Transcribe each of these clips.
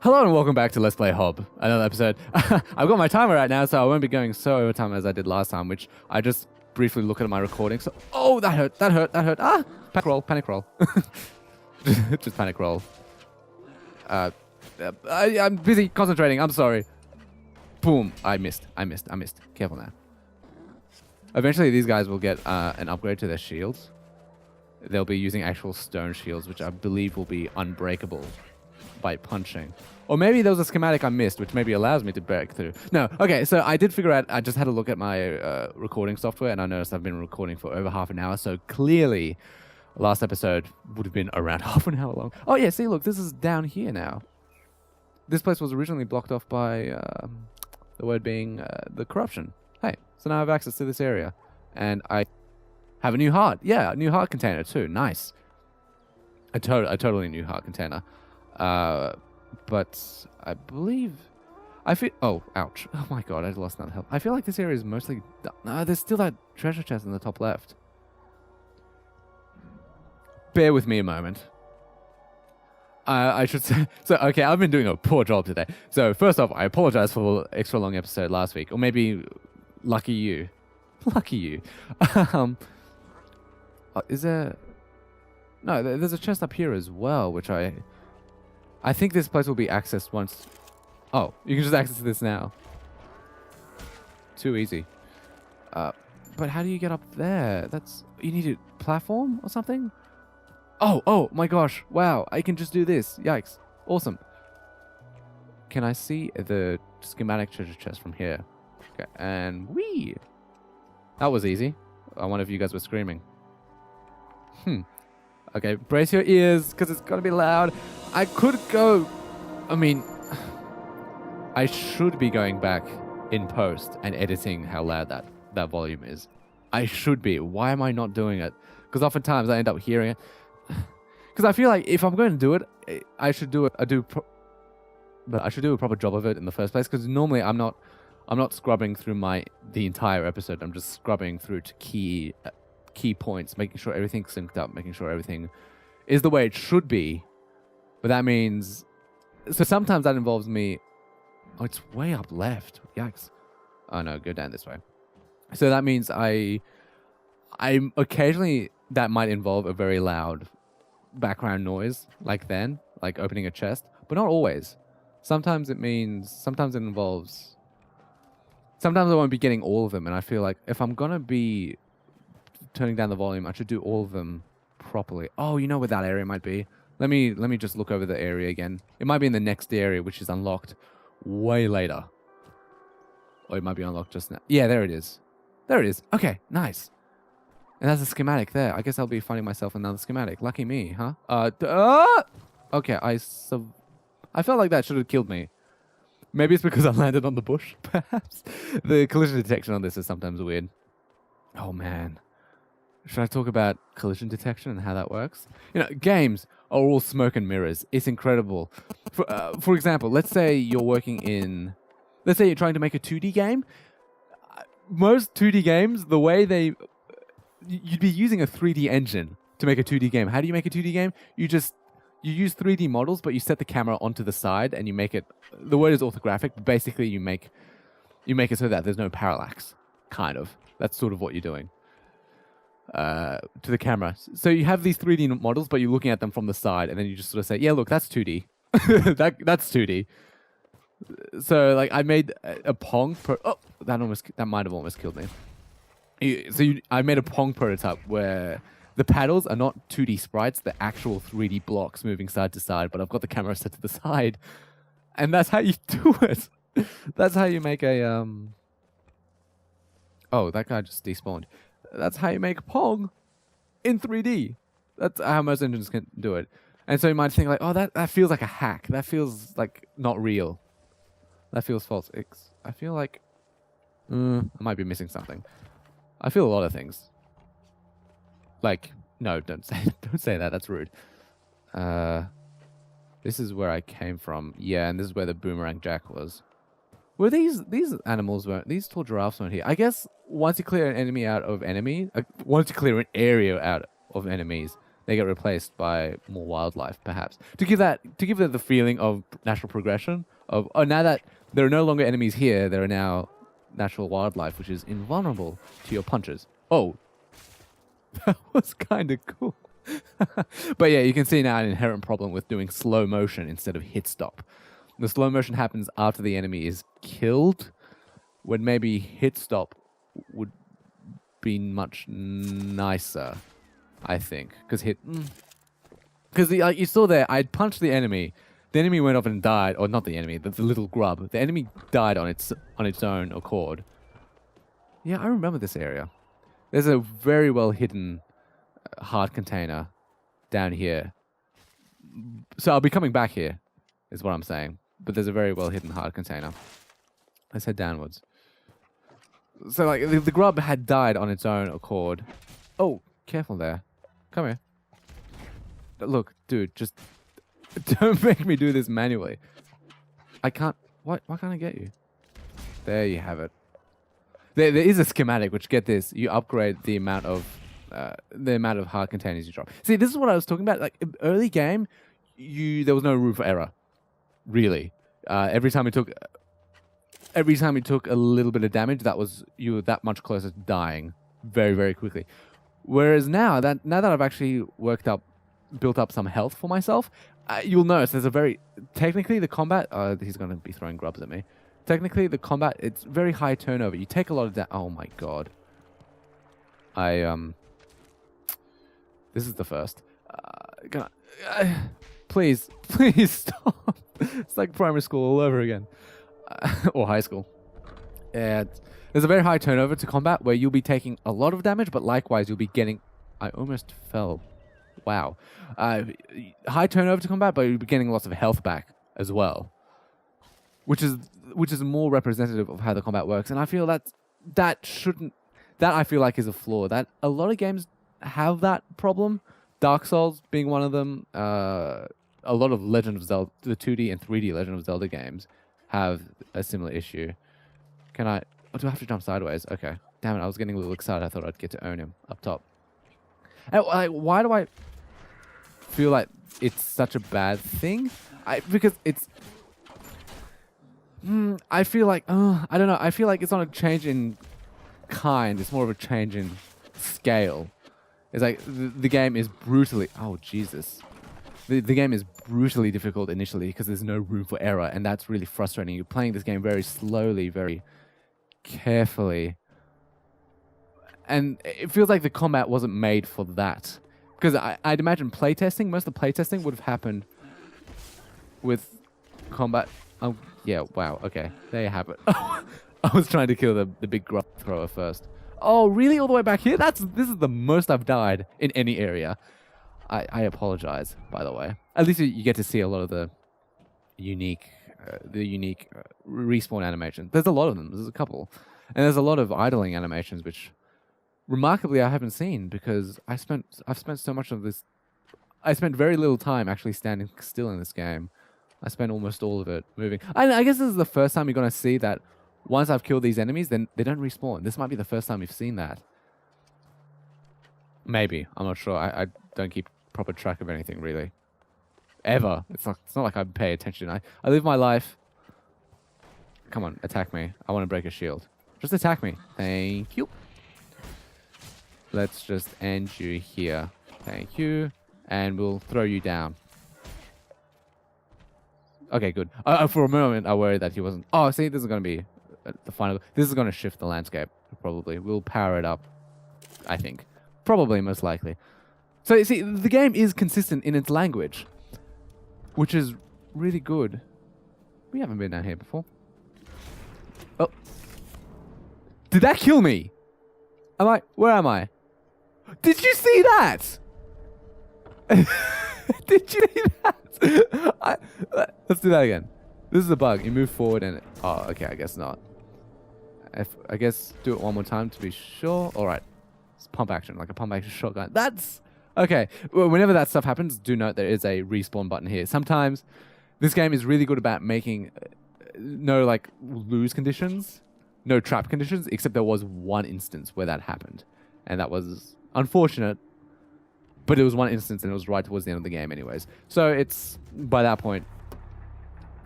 Hello and welcome back to Let's Play Hob, another episode. I've got my timer right now, so I won't be going so over time as I did last time, which I just briefly look at my recording. So, oh, that hurt, that hurt, that hurt. Ah, panic roll, panic roll. Just panic roll. I'm busy concentrating. I'm sorry. Boom! I missed. Careful now. Eventually, these guys will get an upgrade to their shields. They'll be using actual stone shields, which I believe will be unbreakable by punching. Or maybe there was a schematic I missed, which maybe allows me to break through. No, okay, so I did figure out, I just had a look at my recording software, and I noticed I've been recording for over half an hour, so clearly last episode would have been around half an hour long. Oh yeah, see, look, this is down here now. This place was originally blocked off by the word being the corruption. Hey, so now I have access to this area. And I have a new heart. Yeah, a new heart container too. Nice. A totally new heart container. But I believe I feel. Oh, ouch! Oh my god, I lost another health. I feel like this area is mostly. No, there's still that treasure chest in the top left. Bear with me a moment. I should say. So, okay, I've been doing a poor job today. So, first off, I apologize for the extra long episode last week, or maybe lucky you, lucky you. Is there? No, there's a chest up here as well, which I think this place will be accessed once. Oh, you can just access this now. Too easy. But how do you get up there? You need a platform or something? Oh my gosh. Wow, I can just do this. Yikes. Awesome. Can I see the schematic treasure chest from here? Okay, and whee! That was easy. I wonder if you guys were screaming. Okay, brace your ears, because it's going to be loud. I could go... I mean... I should be going back in post and editing how loud that volume is. I should be. Why am I not doing it? Because oftentimes I end up hearing it. Because I feel like if I'm going to do it, I should do it... But I should do a proper job of it in the first place, because normally I'm not scrubbing through the entire episode. I'm just scrubbing through to key points, making sure everything's synced up, making sure everything is the way it should be. But that means... So sometimes that involves me... Oh, it's way up left. Yikes. Oh no, go down this way. So that means I'm occasionally... That might involve a very loud background noise, like opening a chest. But not always. Sometimes it involves... Sometimes I won't be getting all of them, and I feel like if I'm going to be turning down the volume, I should do all of them properly. Oh, you know where that area might be? Let me just look over the area again. It might be in the next area, which is unlocked way later. Or it might be unlocked just now. Yeah, there it is. There it is. Okay, nice. And that's a schematic there. I guess I'll be finding myself another schematic. Lucky me, huh? Okay, I felt like that should have killed me. Maybe it's because I landed on the bush, perhaps. The collision detection on this is sometimes weird. Oh, man. Should I talk about collision detection and how that works? You know, games are all smoke and mirrors. It's incredible. For example, let's say you're trying to make a 2D game. Most 2D games, the way you'd be using a 3D engine to make a 2D game. How do you make a 2D game? You use 3D models, but you set the camera onto the side and you make it... The word is orthographic, but basically you make it so that there's no parallax, kind of. That's sort of what you're doing to the camera. So you have these 3D models, but you're looking at them from the side, and then you just sort of say, yeah, look, that's 2D. That's 2D. So, like, I made a Pong... that might have almost killed me. I made a Pong prototype where... The paddles are not 2D sprites, they're actual 3D blocks moving side to side, but I've got the camera set to the side. And that's how you do it. That's how you make a... Oh, that guy just despawned. That's how you make Pong in 3D. That's how most engines can do it. And so you might think like, oh, that feels like a hack. That feels like not real. That feels false. I feel like... I might be missing something. I feel a lot of things. Like, no, don't say that. That's rude. This is where I came from. Yeah, and this is where the boomerang jack was. Were these animals these tall giraffes weren't here? I guess once you clear an area out of enemies, they get replaced by more wildlife, perhaps. To give it the feeling of natural progression, of, oh, now that there are no longer enemies here, there are now natural wildlife, which is invulnerable to your punches. Oh, that was kind of cool. But yeah, you can see now an inherent problem with doing slow motion instead of hit stop. The slow motion happens after the enemy is killed, when maybe hit stop would be much nicer, I think. Because like you saw there, I'd punched the enemy went off and died, or not the enemy, the little grub. The enemy died on its own accord. Yeah, I remember this area. There's a very well hidden heart container down here. So I'll be coming back here, is what I'm saying. But there's a very well hidden heart container. Let's head downwards. So like the grub had died on its own accord. Oh, careful there. Come here. Look, dude, just don't make me do this manually. I can't. Why can't I get you? There you have it. There is a schematic which, get this, you upgrade the amount of heart containers you drop. See, this is what I was talking about. Like early game, there was no room for error. Really, every time you took a little bit of damage, you were that much closer to dying very, very quickly. Whereas now that I've actually built up some health for myself, you'll notice technically the combat. He's going to be throwing grubs at me. Technically, the combat, it's very high turnover. You take a lot of oh my god. This is the first. Please stop. It's like primary school all over again. Or high school. And there's a very high turnover to combat where you'll be taking a lot of damage, but likewise you'll be getting... I almost fell. Wow. High turnover to combat, but you'll be getting lots of health back as well. Which is more representative of how the combat works. And I feel that I feel like is a flaw. That a lot of games have that problem. Dark Souls being one of them. A lot of Legend of Zelda, the 2D and 3D Legend of Zelda games have a similar issue. Can I... Oh, do I have to jump sideways? Okay. Damn it, I was getting a little excited. I thought I'd get to own him up top. And, like, why do I feel like it's such a bad thing? Because it's... I feel like... I don't know. I feel like it's not a change in kind. It's more of a change in scale. It's like the game is brutally... Oh, Jesus. The game is brutally difficult initially because there's no room for error, and that's really frustrating. You're playing this game very slowly, very carefully, and it feels like the combat wasn't made for that. Because I'd imagine playtesting, most of the playtesting would have happened with combat. Oh, yeah, wow, okay, there you have it. I was trying to kill the big grub thrower first. Oh, really? All the way back here? This is the most I've died in any area. I apologize, by the way. At least you get to see a lot of the unique respawn animations. There's a lot of them. There's a couple. And there's a lot of idling animations, which remarkably I haven't seen because I've spent so much of this... I spent very little time actually standing still in this game. I spent almost all of it moving. I guess this is the first time you're going to see that once I've killed these enemies, then they don't respawn. This might be the first time you've seen that. Maybe. I'm not sure. I don't keep proper track of anything, really. Ever. It's not like I pay attention. I live my life... Come on, attack me. I want to break a shield. Just attack me. Thank you. Let's just end you here. Thank you. And we'll throw you down. Okay, good. For a moment, I worried that he wasn't... Oh, see, this is going to be the final... This is going to shift the landscape, probably. We'll power it up, I think. Probably, most likely. So, you see, the game is consistent in its language, which is really good. We haven't been down here before. Oh. Did that kill me? Where am I? Did you see that? Did you see that? Let's do that again. This is a bug. You move forward and... Oh, okay, I guess not. I guess do it one more time to be sure. All right. It's pump action, like a pump action shotgun. That's... Okay. Well, whenever that stuff happens, do note there is a respawn button here. Sometimes this game is really good about making no, like, lose conditions, no trap conditions, except there was one instance where that happened. And that was unfortunate. But it was one instance, and it was right towards the end of the game anyways. So it's, by that point,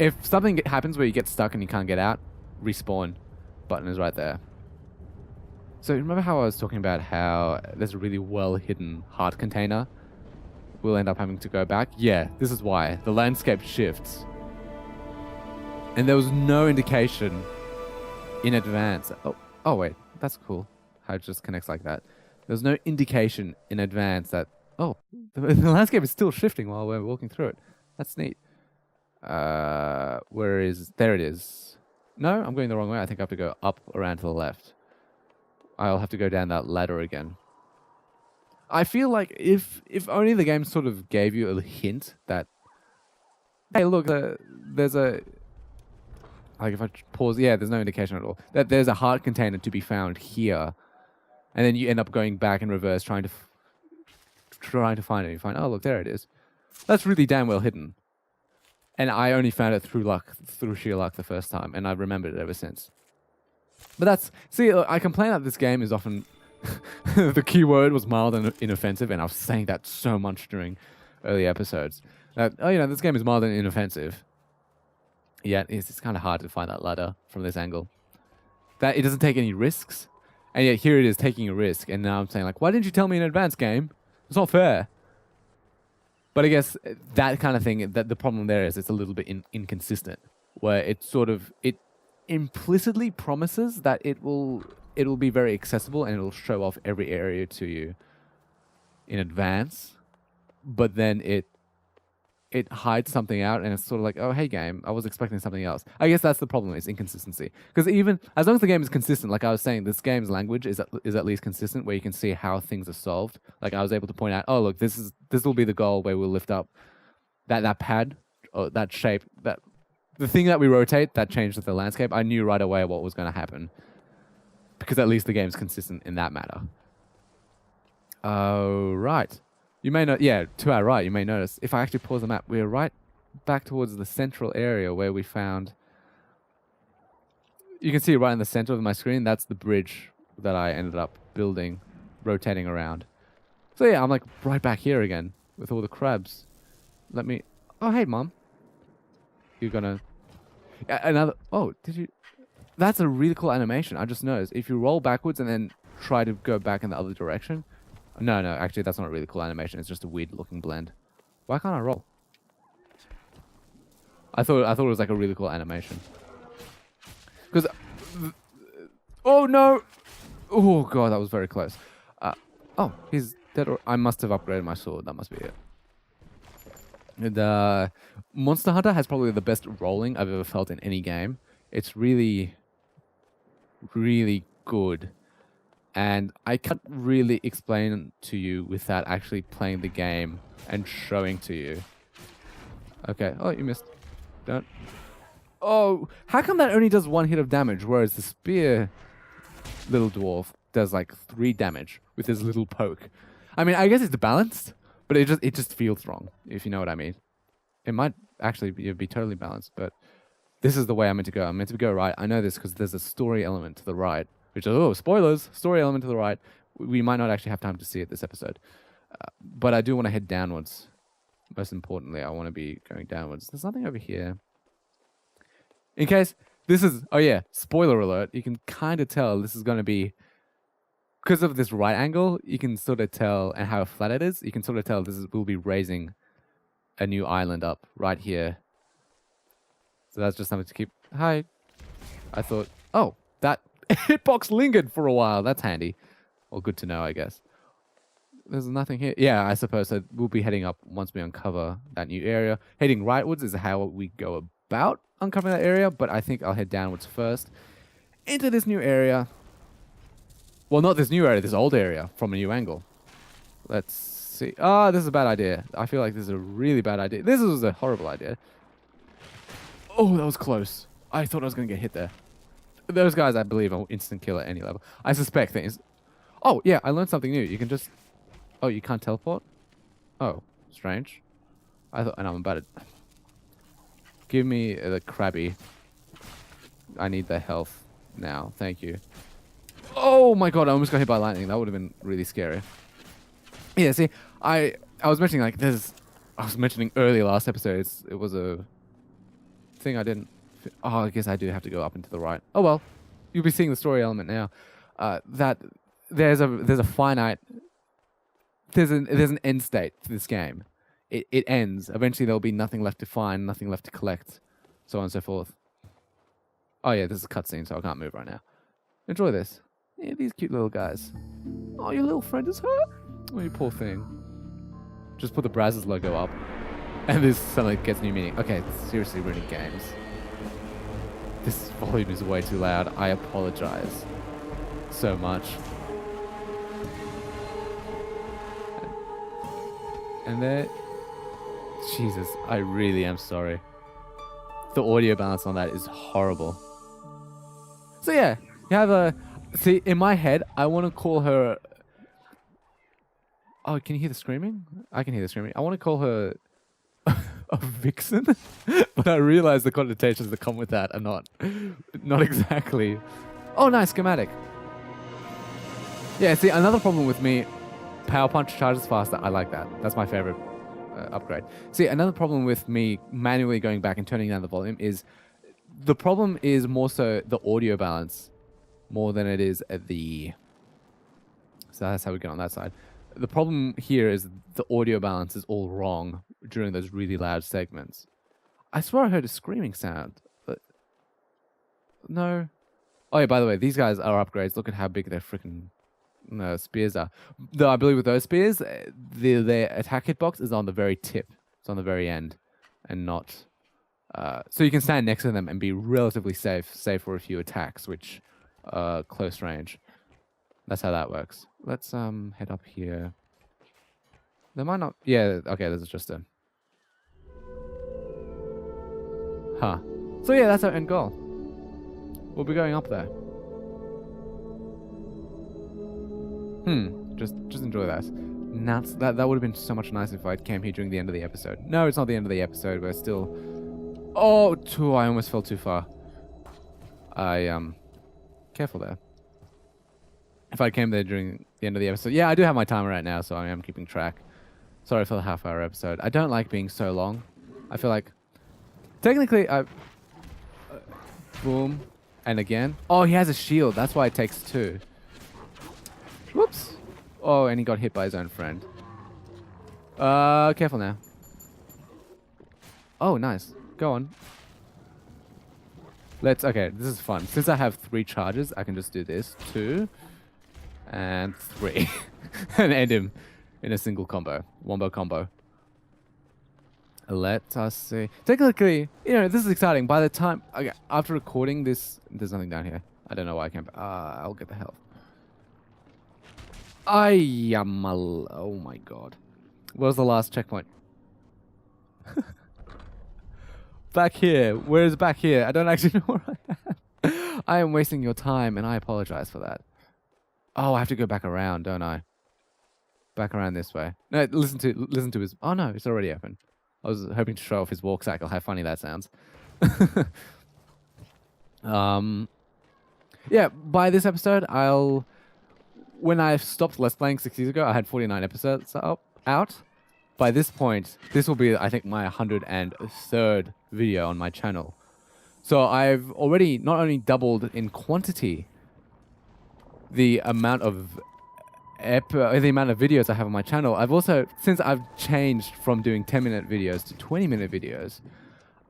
if something happens where you get stuck and you can't get out, respawn button is right there. So remember how I was talking about how there's a really well-hidden heart container? We'll end up having to go back. Yeah, this is why. The landscape shifts. And there was no indication in advance. Oh wait, that's cool. How it just connects like that. There's no indication in advance that, oh, the landscape is still shifting while we're walking through it. That's neat. Where is... There it is. No, I'm going the wrong way. I think I have to go up around to the left. I'll have to go down that ladder again. I feel like if only the game sort of gave you a hint that, hey, look, there's a... Like, if I pause... Yeah, there's no indication at all. That there's a heart container to be found here. And then you end up going back in reverse trying to find it. You find, oh, look, there it is. That's really damn well hidden. And I only found it through sheer luck the first time, and I've remembered it ever since. But that's... See, I complain that this game is often... the keyword was mild and inoffensive, and I was saying that so much during early episodes. That, oh, you know, this game is mild and inoffensive. Yet, it's kind of hard to find that ladder from this angle. That it doesn't take any risks. And yet here it is taking a risk, and now I'm saying, like, why didn't you tell me in advance, game? It's not fair. But I guess that kind of thing, that the problem there is it's a little bit inconsistent, where it sort of, it implicitly promises that it will be very accessible and it'll show off every area to you in advance, but then it hides something out, and it's sort of like, oh, hey, game, I was expecting something else. I guess that's the problem, is inconsistency. Because even, as long as the game is consistent, like I was saying, this game's language is at least consistent, where you can see how things are solved. Like I was able to point out, oh, look, this will be the goal where we'll lift up that pad, or that shape, the thing that we rotate, that changes the landscape. I knew right away what was going to happen. Because at least the game's consistent in that matter. Oh, right. You may know, yeah, to our right, you may notice, if I actually pause the map, we're right back towards the central area where we found... You can see right in the center of my screen, that's the bridge that I ended up building, rotating around. So yeah, I'm like right back here again with all the crabs. Let me... Oh, hey, Mom. You're gonna... Another... Oh, did you... That's a really cool animation. I just noticed. If you roll backwards and then try to go back in the other direction... No, actually, that's not a really cool animation. It's just a weird-looking blend. Why can't I roll? I thought it was like a really cool animation. Because... Oh, no! Oh, God, that was very close. Oh, he's dead. I must have upgraded my sword. That must be it. The Monster Hunter has probably the best rolling I've ever felt in any game. It's really, really good. And I can't really explain to you without actually playing the game and showing to you. Okay. Oh, you missed. Don't. Oh, how come that only does 1 hit of damage, whereas the spear little dwarf does like 3 damage with his little poke? I mean, I guess it's balanced, but it just feels wrong, if you know what I mean. It might actually be totally balanced, but this is the way I'm meant to go. I'm meant to go right. I know this because there's a story element to the right. Which is, oh, spoilers, story element to the right. We might not actually have time to see it this episode. But I do want to head downwards. Most importantly, I want to be going downwards. There's nothing over here. In case, this is, oh yeah, spoiler alert. You can kind of tell this is going to be, because of this right angle, you can sort of tell, and how flat it is, you can sort of tell we'll be raising a new island up right here. So that's just something to keep, hi. I thought, oh, that hitbox lingered for a while. That's handy. Or good to know, I guess. There's nothing here. Yeah, I suppose so. We'll be heading up once we uncover that new area. Heading rightwards is how we go about uncovering that area, but I think I'll head downwards first into this new area. Well, not this new area, this old area from a new angle. Let's see. Ah, this is a bad idea. I feel like this is a really bad idea. This was a horrible idea. Oh, that was close. I thought I was going to get hit there. Those guys, I believe, are instant kill at any level. I suspect things. Oh, yeah, I learned something new. You can just... Oh, you can't teleport? Oh, strange. I thought... And I'm about to... Give me the crabby. I need the health now. Thank you. Oh, my God. I almost got hit by lightning. That would have been really scary. Yeah, see, I was mentioning like I was mentioning earlier last episode. It was a thing I didn't. Oh, I guess I do have to go up and to the right. Oh well, you'll be seeing the story element now. That there's a finite. There's an end state to this game. It ends. Eventually, there'll be nothing left to find, nothing left to collect, so on and so forth. Oh yeah, this is a cutscene, so I can't move right now. Enjoy this. Yeah, these cute little guys. Oh, your little friend is hurt. Oh, you poor thing. Just put the Brazzers logo up, and this suddenly gets new meaning. Okay, seriously, Runic Games. This volume is way too loud. I apologize so much. And there... Jesus, I really am sorry. The audio balance on that is horrible. So yeah, you have a... See, in my head, I want to call her... Oh, can you hear the screaming? I can hear the screaming. I want to call her a vixen, but I realize the connotations that come with that are not exactly... Oh, nice, schematic. Yeah, see, another problem with me, Power Punch charges faster. I like that. That's my favorite upgrade. See, another problem with me manually going back and turning down the volume is the problem is more so the audio balance more than it is at the... So that's how we get on that side. The problem here is the audio balance is all wrong during those really loud segments. I swear I heard a screaming sound, but no. Oh yeah, by the way, these guys are upgrades. Look at how big their freaking spears are. Though I believe with those spears, their attack hitbox is on the very tip. It's on the very end, and not. So you can stand next to them and be relatively safe, save for a few attacks, which are close range. That's how that works. Let's head up here. There might not... Yeah, okay, this is just a... Huh. So yeah, that's our end goal. We'll be going up there. Just enjoy that. Nuts. That would have been so much nicer if I came here during the end of the episode. No, it's not the end of the episode. We're still... Oh, I almost fell too far. Careful there. If I came there during the end of the episode. Yeah, I do have my timer right now, so I am keeping track. Sorry for the half-hour episode. I don't like being so long. I feel like... Technically, boom. And again. Oh, he has a shield. That's why it takes 2. Whoops. Oh, and he got hit by his own friend. Careful now. Oh, nice. Go on. Okay, this is fun. Since I have 3 charges, I can just do this. 2. And 3. And end him in a single combo. Wombo combo. Let us see. Technically, this is exciting. By the time... Okay, after recording this... There's nothing down here. I don't know why I can't... I'll get the health. Oh my god. Where's the last checkpoint? Back here. Where's back here? I don't actually know where I am. I am wasting your time, and I apologize for that. Oh, I have to go back around, don't I? Back around this way. No, listen to his... Oh no, it's already open. I was hoping to show off his walk cycle. How funny that sounds. Yeah, by this episode, when I stopped Let's Playing 6 years ago, I had 49 episodes out. By this point, this will be, I think, my 103rd video on my channel. So I've already not only doubled in quantity the amount of videos I have on my channel, I've also, since I've changed from doing 10-minute videos to 20-minute videos,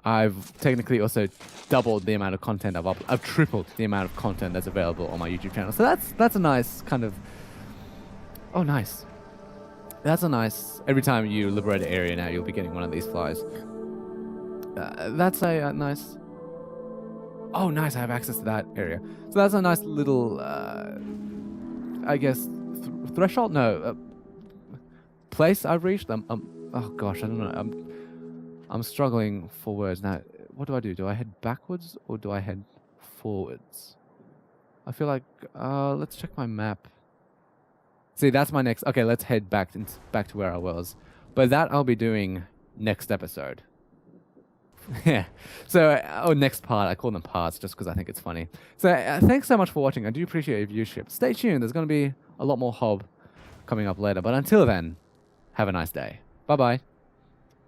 I've technically also doubled the amount of content I've tripled the amount of content that's available on my YouTube channel. So that's a nice kind of... Oh, nice. That's a nice... Every time you liberate an area now, you'll be getting one of these flies. That's a nice... Oh, nice, I have access to that area. So that's a nice little, I guess, threshold? No, place I've reached. Oh gosh, I don't know. I'm struggling for words. Now, what do? Do I head backwards or do I head forwards? I feel like, let's check my map. See, that's my next... Okay, let's head back to where I was. But that I'll be doing next episode. Yeah. So, next part. I call them parts just because I think it's funny. So, thanks so much for watching. I do appreciate your viewership. Stay tuned. There's going to be a lot more Hob coming up later. But until then, have a nice day. Bye-bye.